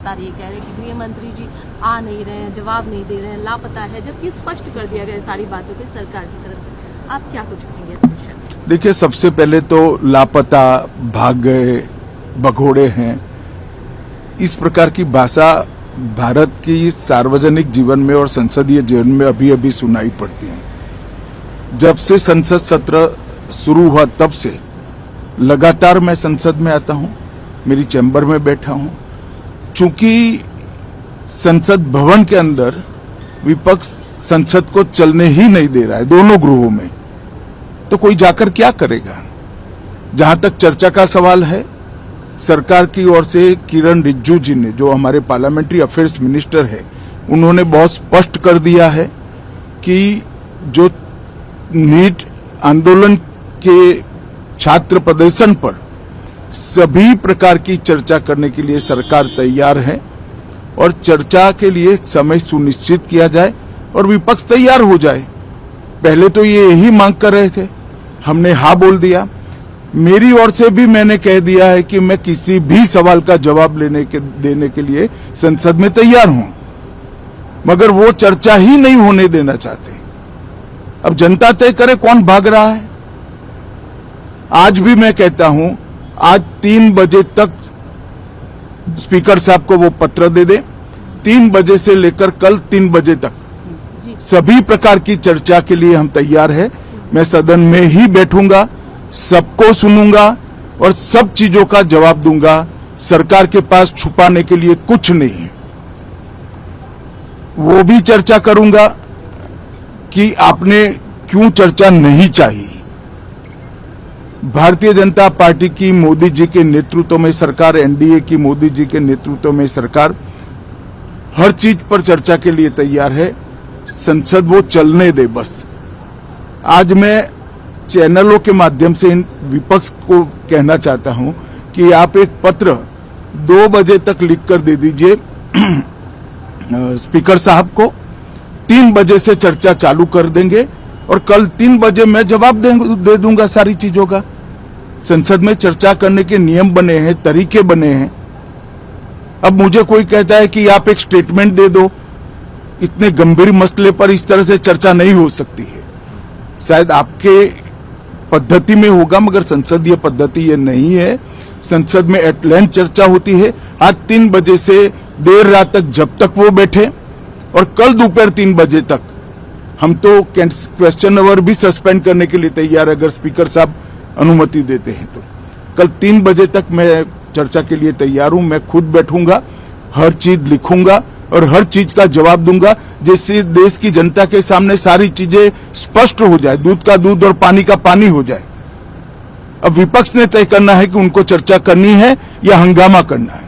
लगातार ये कह रहे हैं कि गृह मंत्री जी आ नहीं रहे हैं, जवाब नहीं दे रहे हैं, लापता है, जबकि स्पष्ट कर दिया गया सारी बातों की सरकार की तरफ से। आप क्या कुछ कहेंगे इस विषय में? देखिए, सबसे पहले तो लापता, भाग गए, भगोड़े हैं, इस प्रकार की भाषा भारत की सार्वजनिक जीवन में और संसदीय जीवन में अभी अभी सुनाई पड़ती है। जब से संसद सत्र शुरू हुआ तब से लगातार मैं संसद में आता हूं, मेरी चैम्बर में बैठा हूं। चूंकि संसद भवन के अंदर विपक्ष संसद को चलने ही नहीं दे रहा है, दोनों गृहों में, तो कोई जाकर क्या करेगा। जहां तक चर्चा का सवाल है, सरकार की ओर से किरण रिजिजू जी ने, जो हमारे पार्लियामेंट्री अफेयर्स मिनिस्टर है, उन्होंने बहुत स्पष्ट कर दिया है कि जो नीट आंदोलन के छात्र प्रदर्शन पर सभी प्रकार की चर्चा करने के लिए सरकार तैयार है और चर्चा के लिए समय सुनिश्चित किया जाए और विपक्ष तैयार हो जाए। पहले तो ये यही मांग कर रहे थे, हमने हाँ बोल दिया। मेरी ओर से भी मैंने कह दिया है कि मैं किसी भी सवाल का जवाब देने के लिए संसद में तैयार हूं, मगर वो चर्चा ही नहीं होने देना चाहते। अब जनता तय करे कौन भाग रहा है। आज भी मैं कहता हूं, आज 3 बजे तक स्पीकर साहब को वो पत्र दे दे, 3 बजे से लेकर कल 3 बजे तक सभी प्रकार की चर्चा के लिए हम तैयार हैं। मैं सदन में ही बैठूंगा, सबको सुनूंगा और सब चीजों का जवाब दूंगा। सरकार के पास छुपाने के लिए कुछ नहीं है। वो भी चर्चा करूंगा कि आपने क्यों चर्चा नहीं चाहिए। भारतीय जनता पार्टी की मोदी जी के नेतृत्व में सरकार, एनडीए की मोदी जी के नेतृत्व में सरकार हर चीज पर चर्चा के लिए तैयार है। संसद वो चलने दे बस। आज मैं चैनलों के माध्यम से इन विपक्ष को कहना चाहता हूं कि आप एक पत्र 2 बजे तक लिखकर दे दीजिए स्पीकर साहब को। 3 बजे से चर्चा चालू कर देंगे और कल 3 बजे मैं जवाब दे दूंगा सारी चीजों का। संसद में चर्चा करने के नियम बने हैं, तरीके बने हैं। अब मुझे कोई कहता है कि आप एक स्टेटमेंट दे दो, इतने गंभीर मसले पर इस तरह से चर्चा नहीं हो सकती है। शायद आपके पद्धति में होगा, मगर संसदीय पद्धति ये नहीं है। संसद में एट लेंथ चर्चा होती है। आज 3 बजे से देर रात तक, जब तक वो बैठे, और कल दोपहर 3 बजे तक हम तो क्वेश्चन आवर भी सस्पेंड करने के लिए तैयार है, अगर स्पीकर साहब अनुमति देते हैं तो। कल 3 बजे तक मैं चर्चा के लिए तैयार हूं। मैं खुद बैठूंगा, हर चीज लिखूंगा और हर चीज का जवाब दूंगा, जिससे देश की जनता के सामने सारी चीजें स्पष्ट हो जाए, दूध का दूध और पानी का पानी हो जाए। अब विपक्ष ने तय करना है कि उनको चर्चा करनी है या हंगामा करना है।